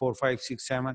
4 5 6 7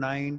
9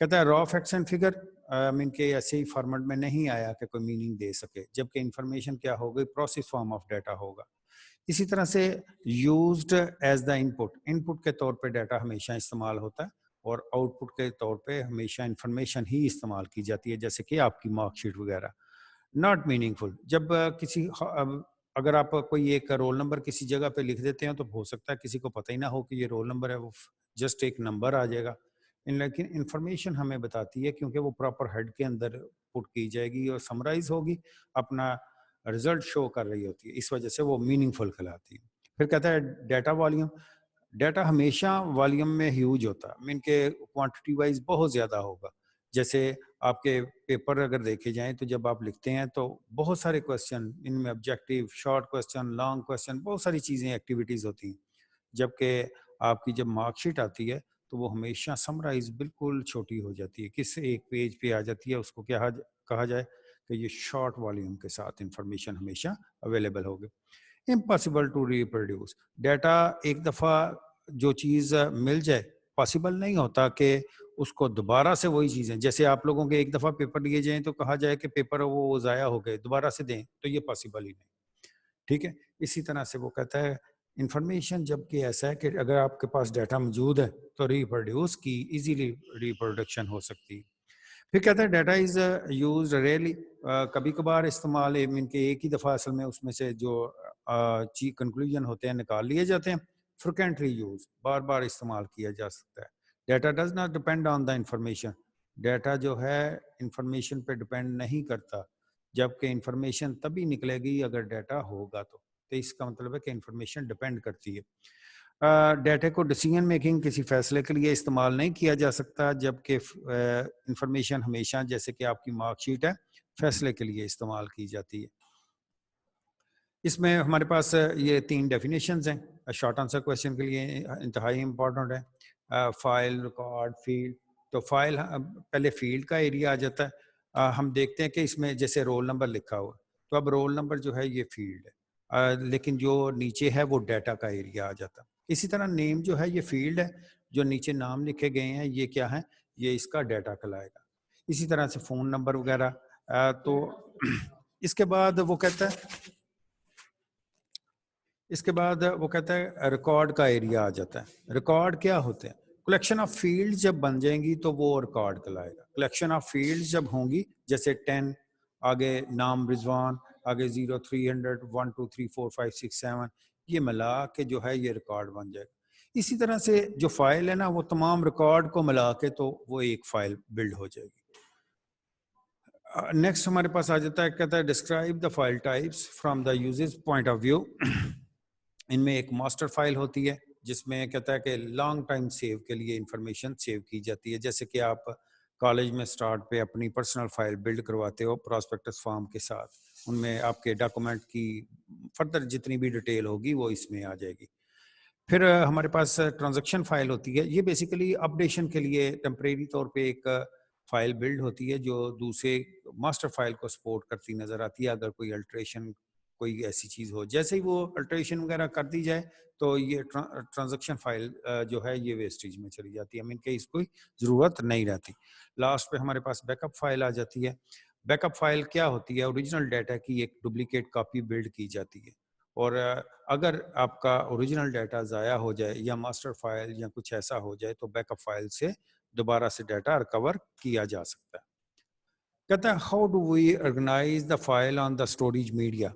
کہتا ہے را فیکٹس اینڈ فگر ان کے ایسے ہی فارمیٹ میں نہیں آیا کہ کوئی میننگ دے سکے، جبکہ انفارمیشن کیا ہوگی، پروسیس فارم آف ڈیٹا ہوگا. اسی طرح سے یوزڈ ایز دا ان پٹ کے طور پہ ڈیٹا ہمیشہ استعمال ہوتا ہے، اور آؤٹ پٹ کے طور پہ ہمیشہ انفارمیشن ہی استعمال کی جاتی ہے، جیسے کہ آپ کی مارک شیٹ وغیرہ. ناٹ میننگ فل، جب اگر آپ کوئی ایک رول نمبر کسی جگہ پہ لکھ دیتے ہیں تو ہو سکتا ہے کسی کو پتہ ہی نہ ہو کہ یہ رول نمبر ہے، وہ جسٹ ایک نمبر آ جائے گا. لیکن انفارمیشن ہمیں بتاتی ہے کیونکہ وہ پراپر ہیڈ کے اندر پٹ کی جائے گی اور سمرائز ہوگی، اپنا رزلٹ شو کر رہی ہوتی ہے، اس وجہ سے وہ میننگ فل کہلاتی ہے. پھر کہتا ہے ڈیٹا والیوم. ڈیٹا ہمیشہ والیوم میں ہیوج ہوتا ہے، کے کوانٹٹی وائز بہت زیادہ ہوگا. جیسے آپ کے پیپر اگر دیکھے جائیں تو جب آپ لکھتے ہیں تو بہت سارے کوسچن، ان میں objective, short question, long question, بہت ساری چیزیں ایکٹیویٹیز ہوتی ہیں. جبکہ آپ کی جب مارک شیٹ آتی ہے تو وہ ہمیشہ سمرائز بالکل چھوٹی ہو جاتی ہے، کس ایک پیج پہ آ جاتی ہے. اس کو کیا کہا جائے کہ یہ شارٹ والیوم کے ساتھ انفارمیشن ہمیشہ اویلیبل ہوگی. Impossible to reproduce. ڈیٹا ایک دفعہ جو چیز مل جائے، پاسبل نہیں ہوتا کہ اس کو دوبارہ سے وہی چیزیں، جیسے آپ لوگوں کے ایک دفعہ پیپر لیے جائیں تو کہا جائے کہ پیپر وہ ضائع ہو گئے، دوبارہ سے دیں، تو یہ پاسبل ہی نہیں. ٹھیک ہے. اسی طرح سے وہ کہتا ہے انفارمیشن جب کہ ایسا ہے کہ اگر آپ کے پاس ڈیٹا موجود ہے تو ریپروڈیوس کی ایزیلی ریپروڈکشن ہو سکتی ہے. پھر کہتا ہے ڈیٹا از یوزڈ ریئرلی. کبھی کبھار استعمال ان کے ایک ہی دفعہ اصل میں اس میں سے جو کنکلوژن ہوتے ہیں نکال لیے جاتے ہیں. فریکوینٹلی یوز، بار بار استعمال کیا جا سکتا ہے. Data does not depend on the information. Data جو ہے انفارمیشن پہ ڈپینڈ نہیں کرتا، جبکہ انفارمیشن تبھی نکلے گی اگر ڈیٹا ہوگا تو اس کا مطلب ہے کہ انفارمیشن ڈپینڈ کرتی ہے. ڈیٹا کو ڈیسیژن میکنگ، کسی فیصلے کے لیے استعمال نہیں کیا جا سکتا، جبکہ انفارمیشن ہمیشہ، جیسے کہ آپ کی مارک شیٹ ہے، فیصلے کے لیے استعمال کی جاتی ہے. اس میں ہمارے پاس یہ 3 ڈیفینیشنز ہیں شارٹ آنسر کویشچن کے لیے، انتہائی امپورٹنٹ ہے. File, record, field. تو فائل پہلے فیلڈ کا ایریا آ جاتا ہے. ہم دیکھتے ہیں کہ اس میں جیسے رول نمبر لکھا ہوا، تو اب رول نمبر جو ہے یہ فیلڈ ہے، لیکن جو نیچے ہے وہ ڈیٹا کا ایریا آ جاتا ہے. اسی طرح نیم جو ہے یہ فیلڈ ہے، جو نیچے نام لکھے گئے ہیں یہ کیا ہے، یہ اس کا ڈیٹا کہلائے گا. اسی طرح سے فون نمبر وغیرہ. تو اس کے بعد وہ کہتا ہے ریکارڈ کا ایریا آ جاتا ہے. ریکارڈ کیا ہوتے ہیں؟ کلیکشن آف فیلڈ جب بن جائیں گی تو وہ ریکارڈ کہلائے گا. کلیکشن آف فیلڈ جب ہوں گی، جیسے 10 آگے نام رضوان، آگے 0 300 1 2 3 4 5 6 7، یہ ملا کے جو ہے یہ ریکارڈ بن جائے گا. اسی طرح سے جو فائل ہے نا، وہ تمام ریکارڈ کو ملا کے تو وہ ایک فائل بلڈ ہو جائے گی. نیکسٹ ہمارے پاس آ جاتا ہے، کہتا ہے describe the file types from the یوزز پوائنٹ آف ویو. ان میں ایک ماسٹر فائل ہوتی ہے جس میں کہتا ہے کہ لانگ ٹائم سیو کے لیے انفارمیشن سیو کی جاتی ہے، جیسے کہ آپ کالج میں سٹارٹ پہ اپنی پرسنل فائل بلڈ کرواتے ہو پراسپیکٹس فارم کے ساتھ، ان میں آپ کے ڈاکومنٹ کی فردر جتنی بھی ڈیٹیل ہوگی وہ اس میں آ جائے گی. پھر ہمارے پاس ٹرانزیکشن فائل ہوتی ہے. یہ بیسیکلی اپڈیشن کے لیے ٹیمپریری طور پہ ایک فائل بلڈ ہوتی ہے جو دوسرے ماسٹر فائل کو سپورٹ کرتی نظر آتی ہے. اگر کوئی الٹریشن، کوئی ایسی چیز ہو، جیسے ہی وہ الٹریشن وغیرہ کر دی جائے تو یہ ٹرانزیکشن فائل جو ہے یہ ویسٹیج میں چلی جاتی ہے، کہ اس کو ضرورت نہیں رہتی. لاسٹ پہ ہمارے پاس بیک اپ فائل آ جاتی ہے. بیک اپ فائل کیا ہوتی ہے؟ اوریجنل ڈیٹا کی ایک ڈپلیکیٹ کاپی بلڈ کی جاتی ہے، اور اگر آپ کا اوریجنل ڈیٹا ضائع ہو جائے یا ماسٹر فائل یا کچھ ایسا ہو جائے تو بیک اپ فائل سے دوبارہ سے ڈیٹا ریکور کیا جا سکتا ہے. کہتا ہے how do we organise the file on the storage media.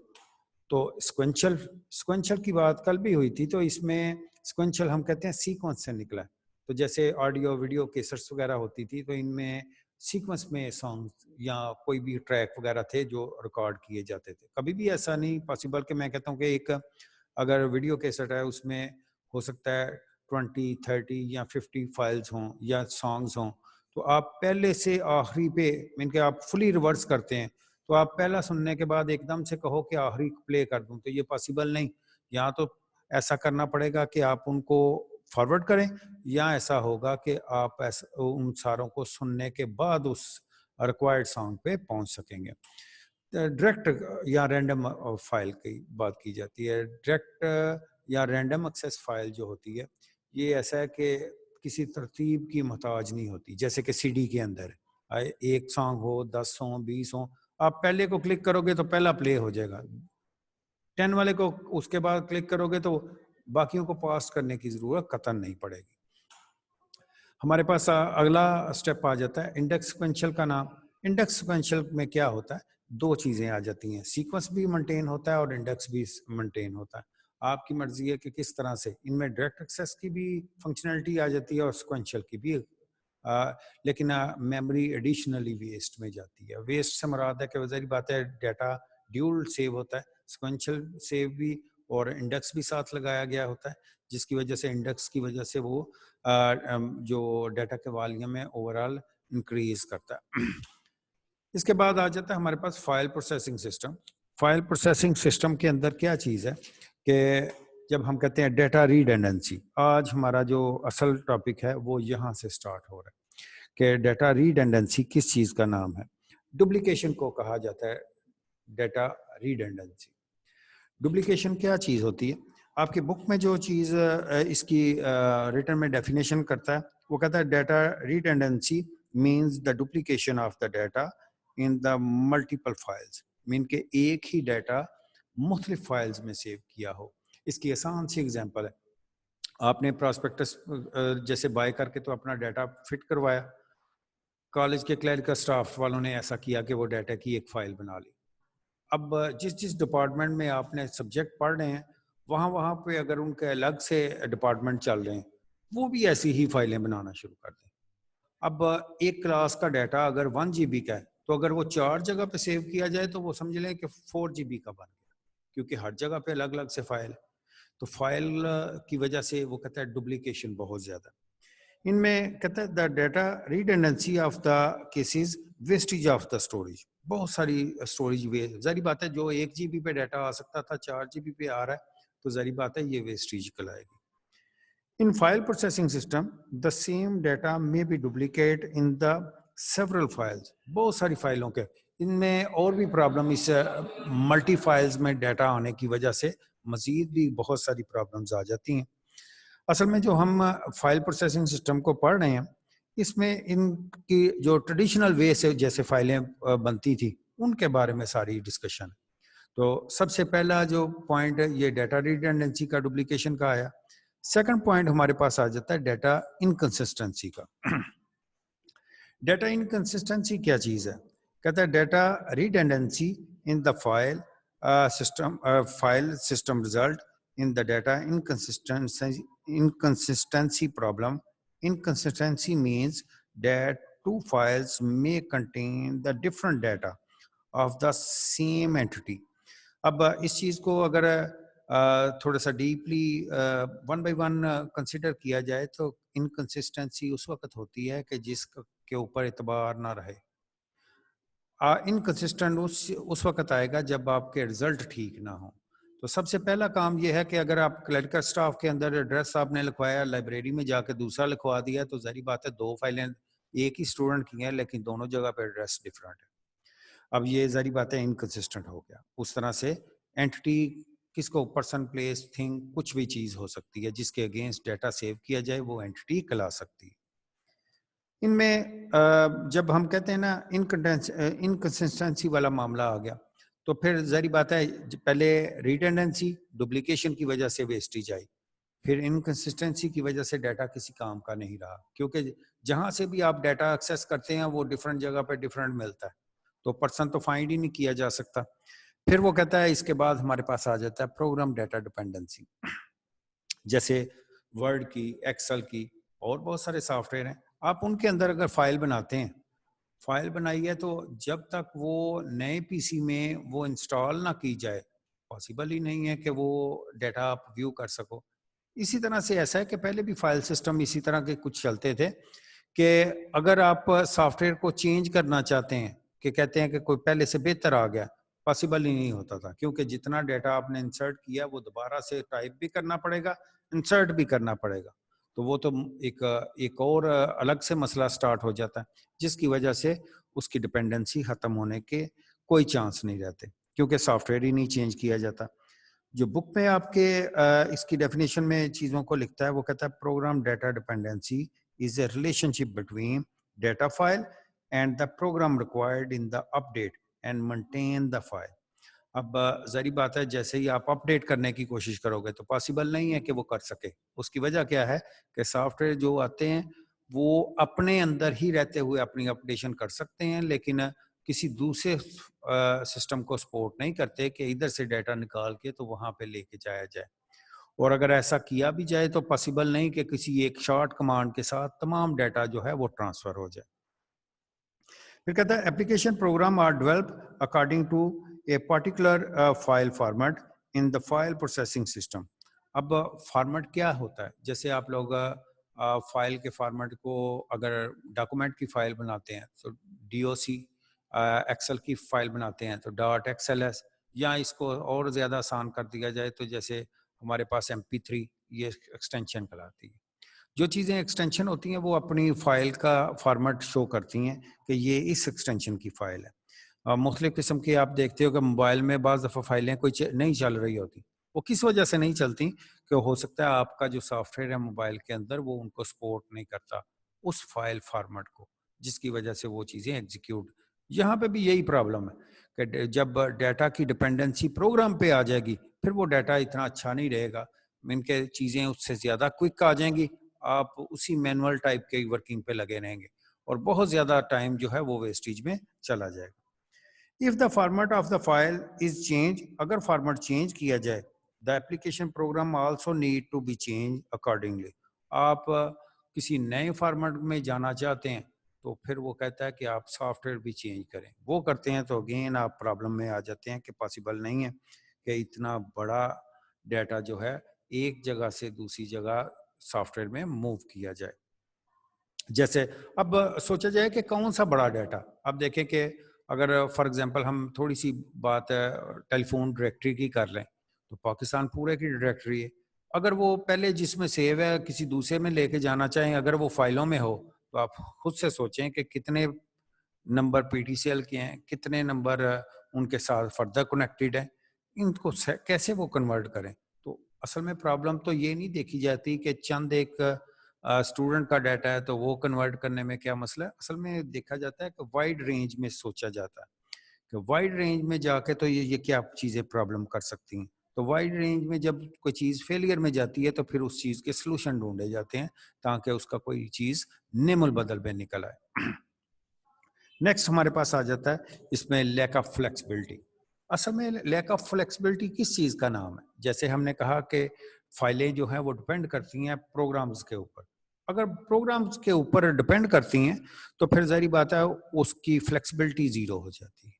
تو سیکوینشل کی بات کل بھی ہوئی تھی، تو اس میں سیکوینشل ہم کہتے ہیں سیکوینس سے نکلا ہے. تو جیسے آڈیو ویڈیو کیسٹس وغیرہ ہوتی تھی تو ان میں سیکوینس میں سانگ یا کوئی بھی ٹریک وغیرہ تھے جو ریکارڈ کیے جاتے تھے. کبھی بھی ایسا نہیں پاسبل کہ میں کہتا ہوں کہ ایک اگر ویڈیو کیسٹ ہے اس میں ہو سکتا ہے 20 30 یا 50 فائلز ہوں یا سانگز ہوں، تو آپ پہلے سے آخری پہ کہ آپ فلی ریورس کرتے ہیں، تو آپ پہلا سننے کے بعد ایک دم سے کہو کہ آخری پلے کر دوں، تو یہ پاسبل نہیں. یہاں تو ایسا کرنا پڑے گا کہ آپ ان کو فارورڈ کریں، یا ایسا ہوگا کہ آپ ان ساروں کو سننے کے بعد اس ریکوائرڈ سانگ پہ پہنچ سکیں گے. ڈائریکٹ یا رینڈم فائل کی بات کی جاتی ہے. ڈائریکٹ یا رینڈم ایکسیس فائل جو ہوتی ہے یہ ایسا ہے کہ کسی ترتیب کی محتاج نہیں ہوتی. جیسے کہ سی ڈی کے اندر ایک سانگ ہو, 10 ہوں, 20 ہوں, آپ پہلے کو کلک کرو گے تو پہلا پلے ہو جائے گا, 10 والے کو اس کے بعد کلک کرو گے تو باقیوں کو پاس کرنے کی ضرورت قطعاً نہیں پڑے گی. ہمارے پاس اگلا سٹیپ آ جاتا ہے انڈیکس سیکوینشل کا نام. انڈیکس سیکوینشل میں کیا ہوتا ہے, دو چیزیں آ جاتی ہیں, سیکوینس بھی مینٹین ہوتا ہے اور انڈیکس بھی مینٹین ہوتا ہے. آپ کی مرضی ہے کہ کس طرح سے. ان میں ڈائریکٹ ایکسیس کی بھی فنکشنلٹی آ جاتی ہے اور سیکوینشل کی بھی, لیکن میموری ایڈیشنلی ویسٹ میں جاتی ہے. ویسٹ سے مراد ہے کہ ظاہر بات ہے ڈیٹا ڈیول سیو ہوتا ہے, سیکوینشل سیو بھی اور انڈیکس بھی ساتھ لگایا گیا ہوتا ہے, جس کی وجہ سے انڈیکس کی وجہ سے وہ جو ڈیٹا کے والیوم ہے اوور آل انکریز کرتا ہے. اس کے بعد آ جاتا ہے ہمارے پاس file processing system. File processing system کے اندر کیا چیز ہے کہ جب ہم کہتے ہیں ڈیٹا ریڈنڈنسی, آج ہمارا جو اصل ٹاپک ہے وہ یہاں سے سٹارٹ ہو رہا ہے کہ ڈیٹا ریڈنڈنسی کس چیز کا نام ہے. ڈپلیکیشن کو کہا جاتا ہے ڈیٹا ریڈنڈنسی. ڈپلیکیشن کیا چیز ہوتی ہے؟ آپ کی بک میں جو چیز اس کی ریٹن میں ڈیفینیشن کرتا ہے وہ کہتا ہے data redundancy means the duplication of the data in the multiple files, mean کہ ایک ہی ڈیٹا مختلف فائلز میں سیو کیا ہو. اس کی آسان سی ایگزامپل ہے, آپ نے پراسپیکٹس جیسے بائی کر کے تو اپنا ڈیٹا فٹ کروایا, کالج کے کلریکل سٹاف والوں نے ایسا کیا کہ وہ ڈیٹا کی ایک فائل بنا لی. اب جس ڈپارٹمنٹ میں آپ نے سبجیکٹ پڑھ رہے ہیں وہاں پہ اگر ان کے الگ سے ڈپارٹمنٹ چل رہے ہیں وہ بھی ایسی ہی فائلیں بنانا شروع کر دیں. اب ایک کلاس کا ڈیٹا اگر 1 GB کا ہے تو اگر وہ 4 جگہ پہ سیو کیا جائے تو وہ سمجھ لیں کہ 4 GB کا بن گیا, کیونکہ ہر جگہ پہ الگ الگ سے فائل ہے. تو فائل کی وجہ سے وہ کہتا ہے ڈپلیکیشن بہت زیادہ. ان میں کہتا ہے the data redundancy of the cases wastage of the storage. بہت ساری اسٹوریج ویسٹ, ظاہر بات ہے جو 1 GB پہ ڈیٹا آ سکتا تھا 4 GB پہ آ رہا ہے تو ظاہر بات ہے یہ ویسٹیج کلائے گی. In file processing system, the same data may be duplicate in the several files. بہت ساری فائلوں کے ان میں اور بھی پرابلم اس ملٹی فائلز میں ڈیٹا آنے کی وجہ سے مزید بھی بہت ساری پرابلمز آ جاتی ہیں. اصل میں جو ہم فائل پروسیسنگ سسٹم کو پڑھ رہے ہیں اس میں ان کی جو ٹریڈیشنل وے سے جیسے فائلیں بنتی تھی ان کے بارے میں ساری ڈسکشن. تو سب سے پہلا جو پوائنٹ ہے یہ ڈیٹا ریڈنڈنسی کا, ڈپلیکیشن کا آیا. سیکنڈ پوائنٹ ہمارے پاس آ جاتا ہے ڈیٹا انکنسسٹنسی کا. ڈیٹا انکنسسٹنسی کیا چیز ہے؟ کہتا ہے data redundancy in the file system result in the data inconsistency problem. Inconsistency means that two files may contain the different data of the same entity. اب اس چیز کو اگر تھوڑا سا ڈیپلی 1 by 1 کنسیڈر کیا جائے تو انکنسسٹنسی اس وقت ہوتی ہے کہ جس کے اوپر اعتبار نہ رہے. انکنسسٹنٹ اس وقت آئے گا جب آپ کے رزلٹ ٹھیک نہ ہوں. تو سب سے پہلا کام یہ ہے کہ اگر آپ کلریکل سٹاف کے اندر ایڈریس آپ نے لکھوایا, لائبریری میں جا کے دوسرا لکھوا دیا تو ظاہر بات ہے 2 فائلیں ایک ہی اسٹوڈنٹ کی ہیں لیکن دونوں جگہ پہ ایڈریس ڈفرینٹ ہے. اب یہ ظاہر بات ہے انکنسسٹنٹ ہو گیا. اس طرح سے اینٹی کس کو پرسن پلیس تھنگ کچھ بھی چیز ہو سکتی ہے جس کے اگینسٹ ڈیٹا سیو کیا جائے وہ اینٹی کلا سکتی ہے. ان میں جب ہم کہتے ہیں نا انکنسسٹنسی والا معاملہ آ گیا تو پھر ظاہر بات ہے پہلے ریڈنڈنسی ڈپلیکیشن کی وجہ سے ویسٹیج آئی, پھر انکنسسٹنسی کی وجہ سے ڈیٹا کسی کام کا نہیں رہا کیونکہ جہاں سے بھی آپ ڈیٹا ایکسیس کرتے ہیں وہ ڈفرینٹ جگہ پہ ڈفرینٹ ملتا ہے تو پرسن تو فائنڈ ہی نہیں کیا جا سکتا. پھر وہ کہتا ہے اس کے بعد ہمارے پاس آ جاتا ہے پروگرام ڈیٹا ڈپینڈنسی. جیسے ورڈ کی, ایکسل کی اور بہت سارے سافٹ ویئر ہیں, آپ ان کے اندر اگر فائل بناتے ہیں, فائل بنائی ہے تو جب تک وہ نئے پی سی میں وہ انسٹال نہ کی جائے پاسبل ہی نہیں ہے کہ وہ ڈیٹا آپ ویو کر سکو. اسی طرح سے ایسا ہے کہ پہلے بھی فائل سسٹم اسی طرح کے کچھ چلتے تھے کہ اگر آپ سافٹ ویئر کو چینج کرنا چاہتے ہیں کہ کہتے ہیں کہ کوئی پہلے سے بہتر آ گیا, پاسبل ہی نہیں ہوتا تھا کیونکہ جتنا ڈیٹا آپ نے انسرٹ کیا وہ دوبارہ سے ٹائپ بھی کرنا پڑے گا, انسرٹ بھی کرنا پڑے گا. تو وہ تو ایک اور الگ سے مسئلہ سٹارٹ ہو جاتا ہے جس کی وجہ سے اس کی ڈپینڈنسی ختم ہونے کے کوئی چانس نہیں رہتے کیونکہ سافٹ ویئر ہی نہیں چینج کیا جاتا. جو بک میں آپ کے اس کی ڈیفینیشن میں چیزوں کو لکھتا ہے وہ کہتا ہے program data dependency is a relationship between data file and the program required in the update and maintain the file. اب ظاہری بات ہے جیسے ہی آپ اپڈیٹ کرنے کی کوشش کرو گے تو پاسبل نہیں ہے کہ وہ کر سکے. اس کی وجہ کیا ہے کہ سافٹ ویئر جو آتے ہیں وہ اپنے اندر ہی رہتے ہوئے اپنی اپڈیشن کر سکتے ہیں لیکن کسی دوسرے سسٹم کو سپورٹ نہیں کرتے کہ ادھر سے ڈیٹا نکال کے تو وہاں پہ لے کے جایا جائے. اور اگر ایسا کیا بھی جائے تو پاسبل نہیں کہ کسی ایک شارٹ کمانڈ کے ساتھ تمام ڈیٹا جو ہے وہ ٹرانسفر ہو جائے. پھر کہتا ہے application program are develop according to a particular file format in the file processing system. اب فارمیٹ کیا ہوتا ہے؟ جیسے آپ لوگ فائل کے فارمیٹ کو اگر ڈاکومنٹ کی فائل بناتے ہیں تو ڈی او سی، ایکسل کی فائل بناتے ہیں تو ڈاٹ ایکس ایل ایس، یا اس کو اور زیادہ آسان کر دیا جائے تو جیسے ہمارے پاس MP3 یہ ایکسٹینشن کراتی ہے. جو چیزیں ایکسٹینشن ہوتی ہیں وہ اپنی فائل کا فارمیٹ شو کرتی ہیں کہ یہ اس ایکسٹینشن کی فائل ہے. مختلف قسم کے آپ دیکھتے ہو کہ موبائل میں بعض دفعہ فائلیں کوئی نہیں چل رہی ہوتی. وہ کس وجہ سے نہیں چلتی؟ کہ ہو سکتا ہے آپ کا جو سافٹ ویئر ہے موبائل کے اندر وہ ان کو سپورٹ نہیں کرتا اس فائل فارمیٹ کو، جس کی وجہ سے وہ چیزیں ایگزیکیوٹ. یہاں پہ بھی یہی پرابلم ہے کہ جب ڈیٹا کی ڈپینڈنسی پروگرام پہ آ جائے گی پھر وہ ڈیٹا اتنا اچھا نہیں رہے گا، ان کے چیزیں اس سے زیادہ کوئک آ جائیں گی، آپ اسی مینول ٹائپ کے ورکنگ پہ لگے رہیں گے اور بہت زیادہ ٹائم جو ہے وہ ویسٹیج میں چلا جائے گا. If the format of the file is changed, اگر فارمیٹ چینج کیا جائے the application program also need to be changed accordingly. آپ کسی نئے فارمیٹ میں جانا چاہتے ہیں تو پھر وہ کہتا ہے کہ آپ سافٹ ویئر بھی چینج کریں. وہ کرتے ہیں تو اگین آپ پرابلم میں آ جاتے ہیں کہ پاسبل نہیں ہے کہ اتنا بڑا ڈیٹا جو ہے ایک جگہ سے دوسری جگہ سافٹ ویئر میں موو کیا جائے. جیسے اب سوچا جائے کہ کون سا بڑا ڈیٹا. اب دیکھیں کہ اگر فار ایگزامپل ہم تھوڑی سی بات ٹیلی فون ڈائریکٹری کی کر لیں تو پاکستان پورے کی ڈائریکٹری ہے. اگر وہ پہلے جس میں سیو ہے کسی دوسرے میں لے کے جانا چاہیں، اگر وہ فائلوں میں ہو تو آپ خود سے سوچیں کہ کتنے نمبر PTCL کے ہیں، کتنے نمبر ان کے ساتھ فردر کنیکٹڈ ہیں، ان کو کیسے وہ کنورٹ کریں. تو اصل میں پرابلم تو یہ نہیں دیکھی جاتی کہ چند ایک اسٹوڈنٹ کا ڈیٹا ہے تو وہ کنورٹ کرنے میں کیا مسئلہ ہے. اصل میں دیکھا جاتا ہے کہ وائڈ رینج میں سوچا جاتا ہے کہ وائڈ رینج میں جا کے تو یہ کیا چیزیں پرابلم کر سکتی ہیں. تو وائڈ رینج میں جب کوئی چیز فیلئر میں جاتی ہے تو پھر اس چیز کے سلوشن ڈھونڈے جاتے ہیں تاکہ اس کا کوئی چیز نیم البدل میں نکل آئے. نیکسٹ ہمارے پاس آ جاتا ہے اس میں لیک آف فلیکسیبلٹی. اصل میں لیک آف فلیکسیبلٹی کس چیز کا نام ہے؟ جیسے ہم نے کہا کہ فائلیں جو ہیں وہ ڈپینڈ کرتی ہیں پروگرامز کے اوپر. اگر پروگرامز کے اوپر ڈپینڈ کرتی ہیں تو پھر ظاہری بات ہے اس کی فلیکسیبلٹی زیرو ہو جاتی ہے.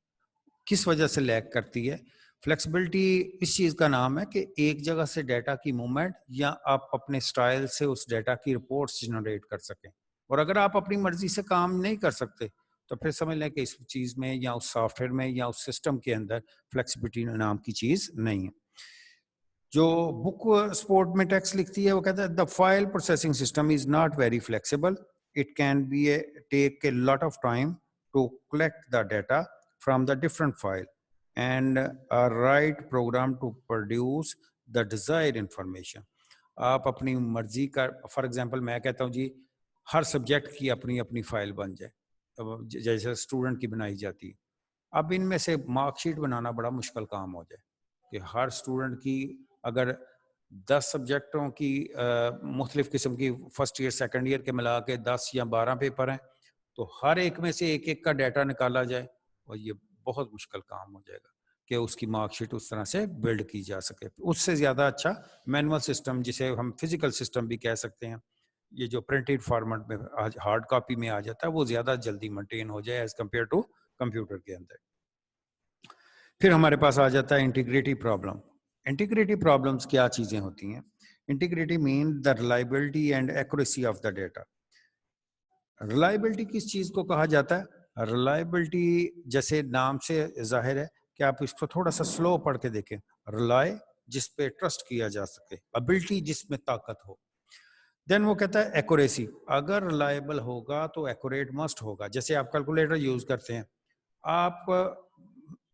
کس وجہ سے لیک کرتی ہے؟ فلیکسیبلٹی اس چیز کا نام ہے کہ ایک جگہ سے ڈیٹا کی موومنٹ یا آپ اپنے سٹائل سے اس ڈیٹا کی رپورٹس جنریٹ کر سکیں. اور اگر آپ اپنی مرضی سے کام نہیں کر سکتے تو پھر سمجھ لیں کہ اس چیز میں یا اس سافٹ ویئر میں یا اس سسٹم کے اندر فلیکسیبلٹی نام کی چیز نہیں ہے. جو بک سپورٹ میں ٹیکسٹ لکھتی ہے وہ کہتا ہے the file processing system is not very flexible. It can be take a lot of time to collect the data from the different file and write program to produce the desire information. آپ اپنی مرضی کا for example میں کہتا ہوں جی ہر subject کی اپنی اپنی فائل بن جائے جیسے اسٹوڈنٹ کی بنائی جاتی ہے. اب ان میں سے مارک شیٹ بنانا بڑا مشکل کام ہو جائے کہ ہر اسٹوڈنٹ کی اگر 10 سبجیکٹوں کی مختلف قسم کی فرسٹ ایئر سیکنڈ ایئر کے ملا کے 10 یا 12 پیپر ہیں تو ہر ایک میں سے ایک ایک کا ڈیٹا نکالا جائے اور یہ بہت مشکل کام ہو جائے گا کہ اس کی مارک شیٹ اس طرح سے بلڈ کی جا سکے. اس سے زیادہ اچھا مینول سسٹم جسے ہم فزیکل سسٹم بھی کہہ سکتے ہیں، یہ جو پرنٹڈ فارمیٹ میں ہارڈ کاپی میں آ جاتا ہے وہ زیادہ جلدی مینٹین ہو جائے ایز کمپیئر ٹو کمپیوٹر کے اندر. پھر ہمارے پاس آ جاتا ہے انٹیگریٹی پرابلم. انٹیگریٹی پرابلمس کیا چیزیں ہوتی ہیں؟ Integrity mean the reliability and accuracy of the data. Reliability کس چیز کو کہا جاتا ہے؟ ریلائبلٹی جیسے نام سے ظاہر ہے کہ آپ اس کو تھوڑا سا سلو پڑھ کے دیکھیں. ریلائی جس پہ ٹرسٹ کیا جا سکے، ابلٹی جس میں طاقت ہو. دین وہ کہتا ہے ایکوریسی. اگر ریلائبل ہوگا تو ایکوریٹ مسٹ ہوگا. جیسے آپ کیلکولیٹر یوز کرتے ہیں، آپ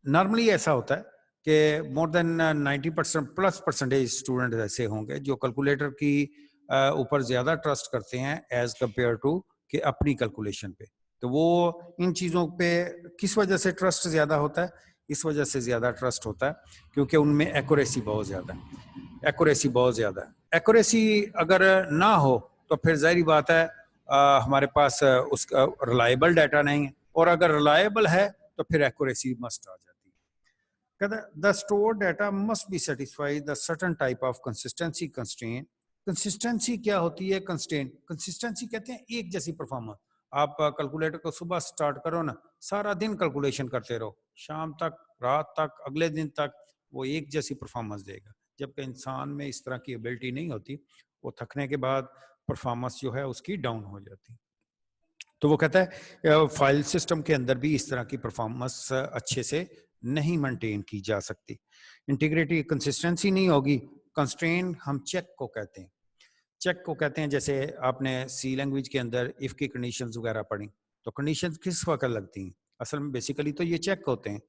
نارملی ایسا ہوتا ہے کہ مور دین 90% پلس پرسنٹیج اسٹوڈنٹ ایسے ہوں گے جو کیلکولیٹر کی اوپر زیادہ ٹرسٹ کرتے ہیں ایز کمپیئر ٹو کہ اپنی کیلکولیشن پہ. تو وہ ان چیزوں پہ کس وجہ سے ٹرسٹ زیادہ ہوتا ہے؟ اس وجہ سے زیادہ ٹرسٹ ہوتا ہے کیونکہ ان میں ایکوریسی بہت زیادہ ہے. ایکوریسی بہت زیادہ ہے. ایکوریسی اگر نہ ہو تو پھر ظاہری بات ہے ہمارے پاس اس کا ریلائبل ڈیٹا نہیں ہے, اور اگر ریلائبل ہے تو پھر ایکوریسی مسٹ آ جاتی ہے. کہتا ہے the stored data must be satisfied the certain type of consistency constraint. Consistency کیا ہوتی ہے؟ کنسٹینٹ. کنسسٹنسی کہتے ہیں ایک جیسی پرفارمنس. آپ کیلکولیٹر کو صبح سٹارٹ کرو نا, سارا دن کیلکولیشن کرتے رہو, شام تک, رات تک, اگلے دن تک وہ ایک جیسی پرفارمنس دے گا. جبکہ انسان میں اس طرح کی ایبلٹی نہیں ہوتی, وہ تھکنے کے بعد پرفارمنس جو ہے اس کی ڈاؤن ہو جاتی. تو وہ کہتا ہے فائل سسٹم کے اندر بھی اس طرح کی پرفارمنس اچھے سے نہیں مینٹین کی جا سکتی. انٹیگریٹی کنسسٹنسی نہیں ہوگی. کنسٹرین ہم چیک کو کہتے ہیں. چیک کو کہتے ہیں جیسے آپ نے سی لینگویج کے اندر اف کی کنڈیشنز وغیرہ پڑھی, تو کنڈیشنز کس وقت لگتی ہیں؟ اصل میں بیسیکلی تو یہ چیک ہوتے ہیں.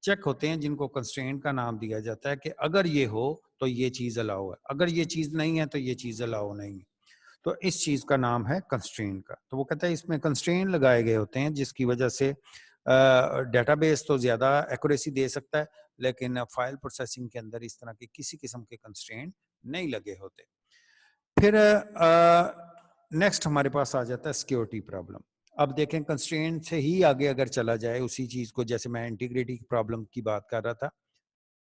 چیک ہوتے ہیں جن کو کنسٹرین کا نام دیا جاتا ہے کہ اگر یہ ہو تو یہ چیز الاؤ ہے, اگر یہ چیز نہیں ہے تو یہ چیز الاؤ نہیں ہے. تو اس چیز کا نام ہے کنسٹرین کا. تو وہ کہتا ہے اس میں کنسٹرین لگائے گئے ہوتے ہیں جس کی وجہ سے ڈیٹا بیس تو زیادہ ایکوریسی دے سکتا ہے, لیکن فائل پروسیسنگ کے اندر اس طرح کی کسی قسم کے کنسٹرین نہیں لگے ہوتے. پھر نیکسٹ ہمارے پاس آ جاتا ہے سیکیورٹی پرابلم. اب دیکھیں کنسٹرین سے ہی آگے اگر چلا جائے اسی چیز کو, جیسے میں انٹیگریٹی پرابلم کی بات کر رہا تھا,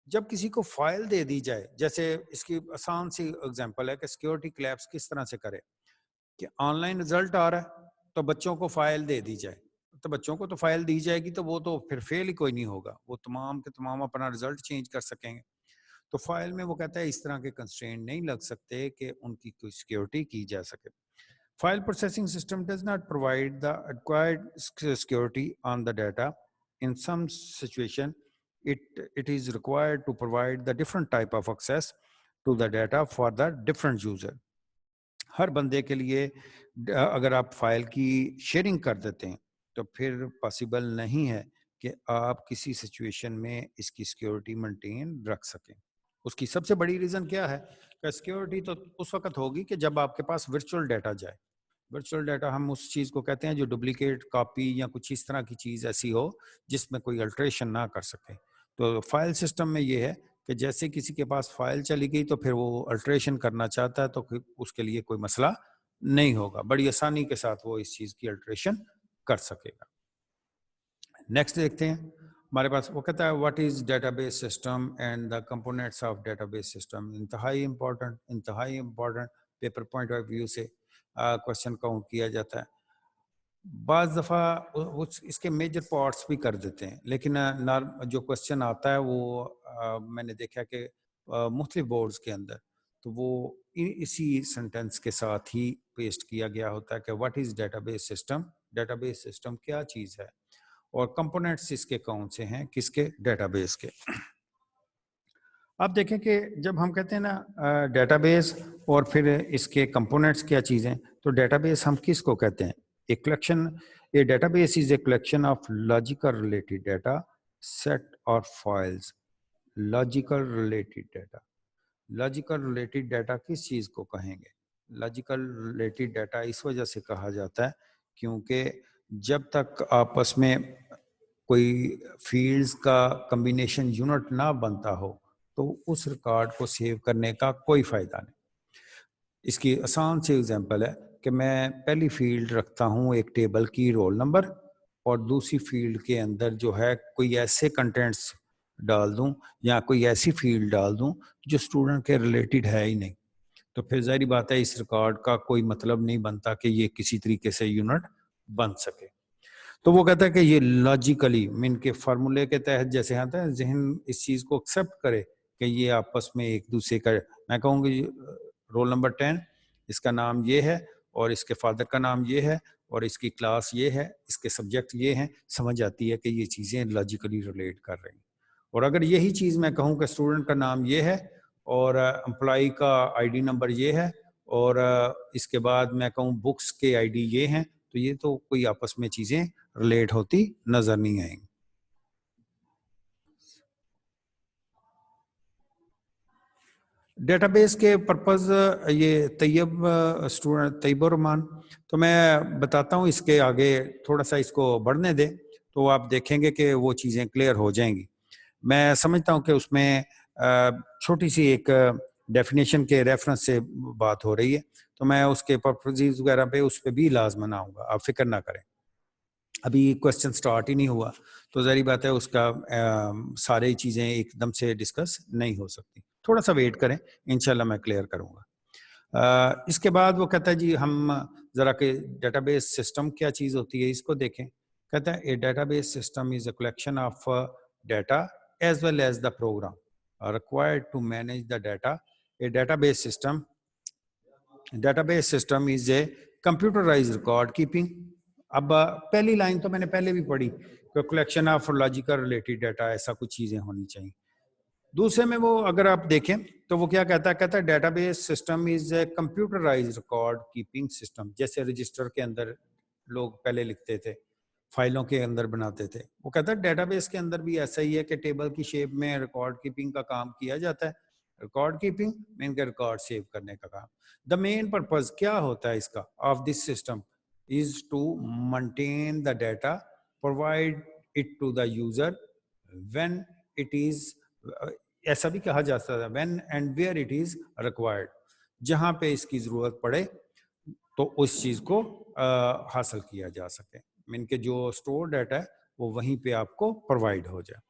جب کسی کو فائل دے دی جائے, جیسے اس کی آسان سی اگزامپل ہے کہ سیکیورٹی کلیپس کس طرح سے کرے کہ آن لائن رزلٹ آ رہا ہے تو بچوں کو فائل دے دی جائے, تو بچوں کو تو فائل دی جائے گی تو وہ تو پھر فیل ہی کوئی نہیں ہوگا, وہ تمام کے تمام اپنا رزلٹ چینج کر سکیں گے. تو فائل میں وہ کہتا ہے اس طرح کے کنسٹرین نہیں لگ سکتے کہ ان کی کوئی سیکیورٹی کی جا سکے. File processing system does not provide the acquired security on the data. In some situation, it is required to provide the different type of access to the data for the different user. ہر بندے کے لیے اگر آپ file کی sharing کر دیتے ہیں تو پھر پاسبل نہیں ہے کہ آپ کسی سچویشن میں اس کی سیکیورٹی مینٹین رکھ سکیں. اس کی سب سے بڑی ریزن کیا ہے کہ سیکیورٹی تو اس وقت ہوگی کہ جب آپ کے پاس ورچوئل ڈیٹا جائے. ورچوئل ڈیٹا ہم اس چیز کو کہتے ہیں جو ڈپلیکیٹ, کاپی یا کچھ اس طرح کی چیز ایسی ہو جس میں کوئی الٹریشن نہ کر سکے. تو فائل سسٹم میں یہ ہے کہ جیسے کسی کے پاس فائل چلی گئی تو پھر وہ الٹریشن کرنا چاہتا ہے تو پھر اس کے لیے کوئی مسئلہ نہیں ہوگا, بڑی آسانی کے ساتھ وہ اس چیز کی الٹریشن کر سکے گا. نیکسٹ دیکھتے ہیں ہمارے پاس, وہ کہتا ہے what is database system and the components of database system. انتہائی important paper point of view سے کوشچن کاؤنٹ کیا جاتا ہے. بعض دفعہ اس کے میجر پارٹس بھی کر دیتے ہیں, لیکن جو کوشچن آتا ہے وہ میں نے دیکھا کہ مختلف بورڈز کے اندر تو وہ اسی سینٹینس کے ساتھ ہی پیسٹ کیا گیا ہوتا ہے کہ what is database system. Data base system کیا چیز ہے اور کمپوننٹس اس کے کون سے ہیں, کس کے؟ ڈیٹا بیس کے. آپ دیکھیں کہ جب ہم کہتے ہیں نا ڈیٹا بیس اور پھر اس کے کمپوننٹس کیا چیزیں, تو ڈیٹا بیس ہم کس کو کہتے ہیں؟ A collection, a database is a collection of logical related data, set or files. Logical related data. Logical related data کس چیز کو کہیں گے؟ Logical related data اس وجہ سے کہا جاتا ہے کیونکہ جب تک آپس میں کوئی فیلڈز کا کمبینیشن یونٹ نہ بنتا ہو تو اس ریکارڈ کو سیو کرنے کا کوئی فائدہ نہیں. اس کی آسان سی ایگزامپل ہے کہ میں پہلی فیلڈ رکھتا ہوں ایک ٹیبل کی رول نمبر, اور دوسری فیلڈ کے اندر جو ہے کوئی ایسے کنٹینٹس ڈال دوں یا کوئی ایسی فیلڈ ڈال دوں جو اسٹوڈنٹ کے ریلیٹڈ ہے ہی نہیں, تو پھر ظاہری بات ہے اس ریکارڈ کا کوئی مطلب نہیں بنتا کہ یہ کسی طریقے سے یونٹ بن سکے. تو وہ کہتا ہے کہ یہ لاجیکلی من کے فارمولے کے تحت جیسے آتا ہے, ذہن اس چیز کو ایکسیپٹ کرے کہ یہ آپس میں ایک دوسرے کا, میں کہوں گی رول نمبر 10 اس کا نام یہ ہے اور اس کے فادر کا نام یہ ہے اور اس کی کلاس یہ ہے, اس کے سبجیکٹ یہ ہیں, سمجھ آتی ہے کہ یہ چیزیں لاجیکلی ریلیٹ کر رہی ہیں. اور اگر یہی چیز میں کہوں کہ اسٹوڈنٹ کا نام یہ ہے اور امپلائی کا آئی ڈی نمبر یہ ہے اور اس کے بعد میں کہوں بکس کے آئی ڈی یہ ہیں, تو یہ تو کوئی آپس میں چیزیں ریلیٹ ہوتی نظر نہیں آئیں گی. ڈیٹا بیس کے پرپز یہ طیب اسٹوڈنٹ طیب الرحمان، تو میں بتاتا ہوں، اس کے آگے تھوڑا سا اس کو بڑھنے دیں تو آپ دیکھیں گے کہ وہ چیزیں کلیئر ہو جائیں گی. میں سمجھتا ہوں کہ اس میں چھوٹی سی ایک ڈیفینیشن کے ریفرنس سے بات ہو رہی ہے، تو میں اس کے پرپزز وغیرہ پہ اس پہ بھی لازمن آؤں گا، آپ فکر نہ کریں. ابھی کوشچن سٹارٹ ہی نہیں ہوا تو ظاہری بات ہے اس کا سارے چیزیں ایک دم سے ڈسکس نہیں ہو سکتی. تھوڑا سا ویٹ کریں، انشاءاللہ میں کلیئر کروں گا. اس کے بعد وہ کہتا ہے جی ہم ذرا کہ ڈیٹا بیس سسٹم کیا چیز ہوتی ہے اس کو دیکھیں. کہتا ہے a database system is a collection of data as well as the program required to manage the data. A database system is a computerized record keeping. اب پہلی لائن تو میں نے پہلے بھی پڑھی کہ collection of logical related data, ایسا کچھ چیزیں ہونی چاہیے. دوسرے میں وہ اگر آپ دیکھیں تو وہ کیا کہتا ہے، کہتا ہے database system is a computerise record keeping system. جیسے رجسٹر کے اندر لوگ پہلے لکھتے تھے، فائلوں کے اندر بناتے تھے، وہ کہتا ہے ڈیٹا بیس کے اندر بھی ایسا ہی ہے کہ ٹیبل کی شیپ میں ریکارڈ کیپنگ کا کام کیا جاتا ہے. ریکارڈ کیپنگ مین کے ریکارڈ سیو کرنے کا کام. دا مین پرپز کیا ہوتا ہے اس کا of this system is to maintain the data, provide it to the user when it is ایسا بھی کہا جاتا ہے when and where it is required. جہاں پہ اس کی ضرورت پڑے تو اس چیز کو حاصل کیا جا سکے، ان کے جو اسٹور ڈیٹا ہے وہ وہیں پہ آپ کو پرووائڈ ہو جائے.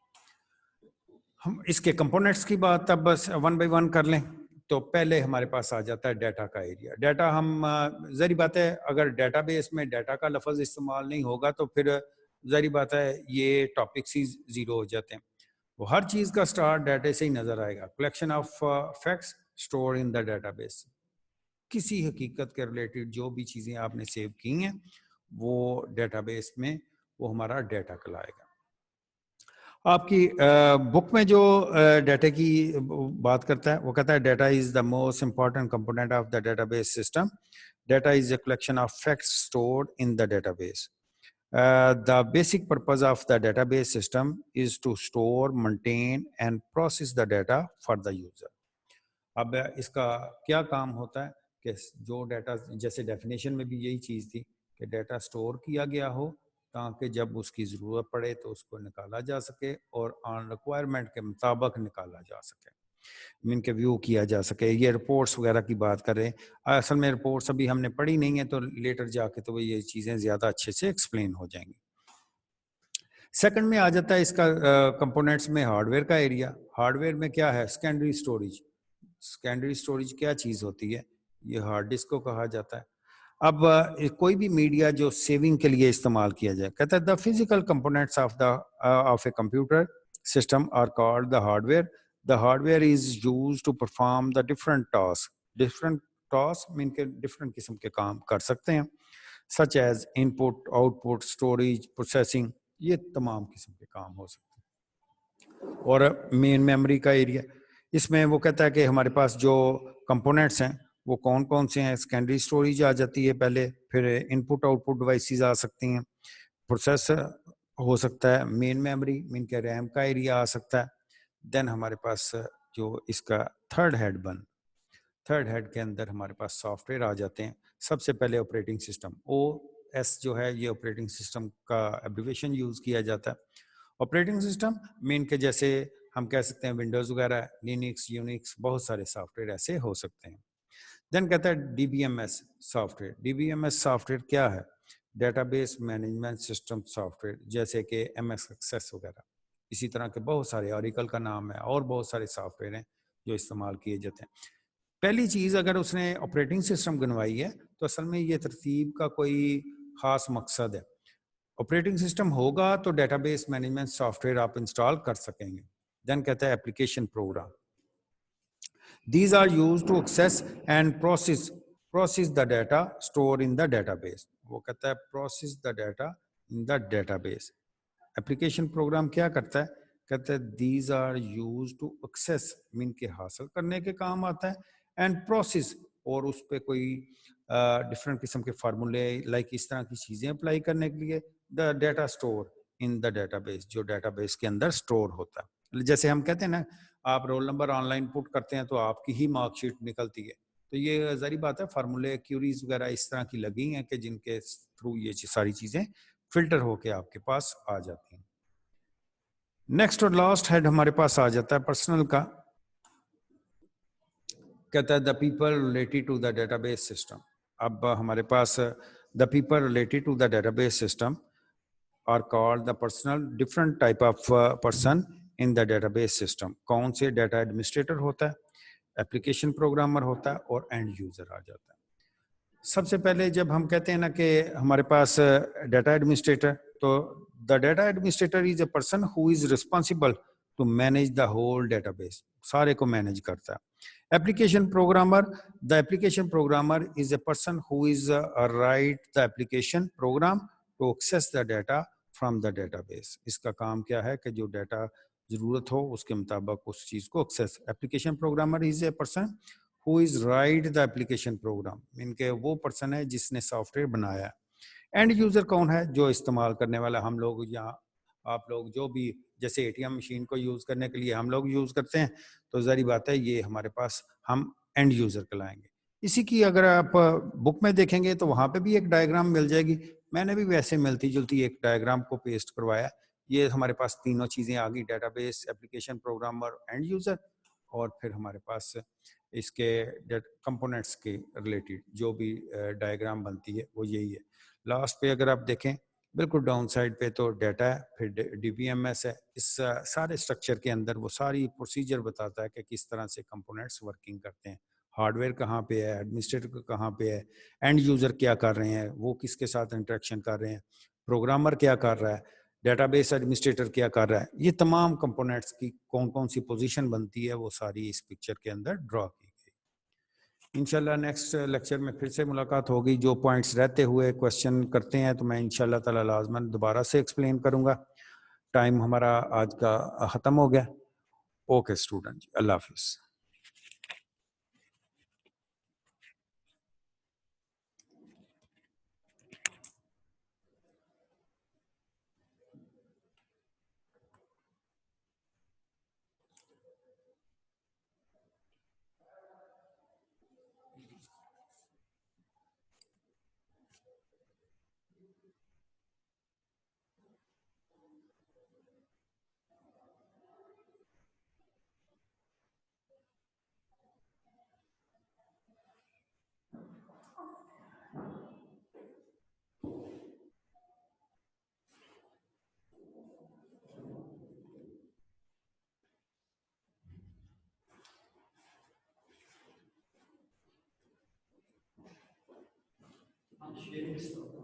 ہم اس کے کمپوننٹس کی بات اب بس ون بائی ون کر لیں. تو پہلے ہمارے پاس آ جاتا ہے ڈیٹا کا ایریا. ڈیٹا ہم ظاہری بات ہے اگر ڈیٹا بیس میں ڈیٹا کا لفظ استعمال نہیں ہوگا تو پھر ظاہری بات ہے یہ ٹاپکس ہی زیرو ہو جاتے ہیں. وہ ہر چیز کا سٹارٹ ڈیٹا سے ہی نظر آئے گا. Collection of facts store in the database. کسی حقیقت کے ریلیٹڈ جو بھی چیزیں آپ نے سیو کی ہیں وہ ڈیٹا بیس میں وہ ہمارا ڈیٹا کلائے گا. آپ کی بک میں جو ڈیٹا کی بات کرتا ہے وہ کہتا ہے data is the most important component of the database system. Data is a collection of facts stored in the data base. The basic purpose of the database system is to store, maintain and process the data for the user. اب اس کا کیا کام ہوتا ہے کہ جو data, جیسے definition میں بھی یہی چیز تھی کہ ڈیٹا سٹور کیا گیا ہو تاکہ جب اس کی ضرورت پڑے تو اس کو نکالا جا سکے اور آن ریکوائرمنٹ کے مطابق نکالا جا سکے، ان کے ویو کیا جا سکے. یہ رپورٹس وغیرہ کی بات کر رہے ہیں. اصل میں رپورٹس ابھی ہم نے پڑھی نہیں ہیں تو لیٹر جا کے تو یہ چیزیں زیادہ اچھے سے ایکسپلین ہو جائیں گی. سیکنڈ میں آ جاتا ہے اس کا کمپوننٹس میں ہارڈ ویئر کا ایریا. ہارڈ ویئر میں کیا ہے؟ Secondary storage. سیکنڈری اسٹوریج کیا چیز ہوتی ہے؟ یہ ہارڈ ڈسک کو کہا جاتا ہے. اب کوئی بھی میڈیا جو سیونگ کے لیے استعمال کیا جائے، کہتا ہے the physical components of a computer system are called the hardware. The hardware is use to perform the different task. Different task mean کے ڈفرنٹ قسم کے کام کر سکتے ہیں، such as input, output, storage, processing, یہ تمام قسم کے کام ہو سکتے ہیں. اور مین میموری کا ایریا، اس میں وہ کہتا ہے کہ ہمارے پاس جو کمپوننٹس ہیں وہ کون کون سے ہیں. سیکنڈری اسٹوریج آ جاتی ہے پہلے، پھر ان پٹ آؤٹ پٹ ڈیوائسز آ سکتی ہیں، پروسیسر ہو سکتا ہے، مین میموری مین کے ریم کا ایریا آ سکتا ہے. دین ہمارے پاس جو اس کا تھرڈ ہیڈ کے اندر ہمارے پاس سافٹ ویئر آ جاتے ہیں. سب سے پہلے آپریٹنگ سسٹم، او ایس جو ہے یہ آپریٹنگ سسٹم کا ایبریویشن یوز کیا جاتا ہے. آپریٹنگ سسٹم مین کے جیسے ہم کہہ سکتے ہیں ونڈوز وغیرہ، لینکس، یونکس، بہت سارے سافٹ ویئر ایسے ہو سکتے ہیں. دین کہتا ہے D B M S software. D B M S software کیا ہے؟ Database management system software, جیسے کہ ایم ایس ایکسیس وغیرہ. اسی طرح کے بہت سارے، اوریکل کا نام ہے، اور بہت سارے سافٹ ویئر ہیں جو استعمال کیے جاتے ہیں. پہلی چیز، اگر اس نے آپریٹنگ سسٹم بنوائی ہے تو اصل میں یہ ترتیب کا کوئی خاص مقصد ہے. آپریٹنگ سسٹم ہوگا تو data base management soft where آپ انسٹال کر سکیں گے. دین کہتا ہے application programme. These are used to access and process the data stored in the database. وہ کہتا ہے process the data in the database. Application program کیا کرتا ہے؟ کہتا ہے these are used to access مین کے حاصل کرنے کے کام آتا ہے، and process اور اس پہ کوئی ڈفرینٹ قسم کے فارمولے لائک اس طرح کی چیزیں اپلائی کرنے کے لیے the data store in the data base, جو ڈیٹا بیس کے اندر اسٹور ہوتا ہے. جیسے ہم کہتے ہیں نا آپ رول نمبر آن لائن پٹ کرتے ہیں تو آپ کی ہی مارک شیٹ نکلتی ہے. تو یہ ظاہری بات ہے فارمولے کیوریز وغیرہ اس طرح کی لگی ہیں کہ جن کے تھرو یہ ساری چیزیں فلٹر ہو کے آپ کے پاس آ جاتی ہیں. نیکسٹ اور لاسٹ ہیڈ ہمارے پاس آ جاتا ہے پرسنل کا. کہتا ہے the people related to the database system. اب ہمارے پاس the people related to the database system are called the personnel different type of person in the database system. کون سے ڈیٹا ایڈمنسٹریٹر ہوتا ہے, application programmer ہوتا ہے, اور اینڈ یوزر آ جاتا ہے. سب سے پہلے جب ہم کہتے ہیں نا کہ ہمارے پاس ڈیٹا ایڈمنسٹریٹر, تو the data administrator is a person who is responsible to manage the whole database, سارے کو مینیج کرتا ہے. Application programmer, the application programmer is a person who is write the application program to access the data from the database. اس کا کام کیا ہے کہ جو data ضرورت ہو اس کے مطابق اس چیز کو access. Application programmer is a person who is write the application program. ان کے وہ پرسن ہے جس نے سافٹ ویئر بنایا. اینڈ یوزر کون ہے؟ جو استعمال کرنے والا ہم لوگ یا آپ لوگ جو بھی جیسے اے ٹی ایم مشین کو یوز کرنے کے لیے ہم لوگ یوز کرتے ہیں, تو ظاہری بات ہے یہ ہمارے پاس ہم اینڈ یوزر کلائیں گے. اسی کی اگر آپ بک میں دیکھیں گے تو وہاں پہ بھی ایک ڈائیگرام مل جائے گی. میں نے بھی ویسے ملتی جلتی ایک ڈائیگرام کو پیسٹ کروایا. یہ ہمارے پاس تینوں چیزیں آ گئی, data base, application programmer, and user, اور پھر ہمارے پاس اس کے کمپوننٹس کے ریلیٹڈ جو بھی ڈائیگرام بنتی ہے وہ یہی ہے. لاسٹ پہ اگر آپ دیکھیں بالکل ڈاؤن سائڈ پہ تو ڈیٹا ہے, پھر ڈی بی ایم ایس ہے. اس سارے اسٹرکچر کے اندر وہ ساری پروسیجر بتاتا ہے کہ کس طرح سے کمپوننٹس ورکنگ کرتے ہیں, ہارڈ ویئر کہاں پہ ہے, ایڈمنسٹریٹر کہاں پہ ہے, اینڈ یوزر کیا کر رہے ہیں, وہ کس کے ساتھ انٹریکشن کر رہے ہیں, پروگرامر کیا کر رہا ہے, ڈیٹا بیس ایڈمنسٹریٹر کیا کر رہا ہے. یہ تمام کمپوننٹس کی کون کون سی پوزیشن بنتی ہے وہ ساری اس پکچر کے اندر ڈرا کی گئی. انشاءاللہ نیکسٹ لیکچر میں پھر سے ملاقات ہوگی. جو پوائنٹس رہتے ہوئے کوشچن کرتے ہیں تو میں انشاءاللہ تعالی لازماً دوبارہ سے ایکسپلین کروں گا. ٹائم ہمارا آج کا ختم ہو گیا. اوکے اسٹوڈنٹ جی, اللہ حافظ. sharing stuff.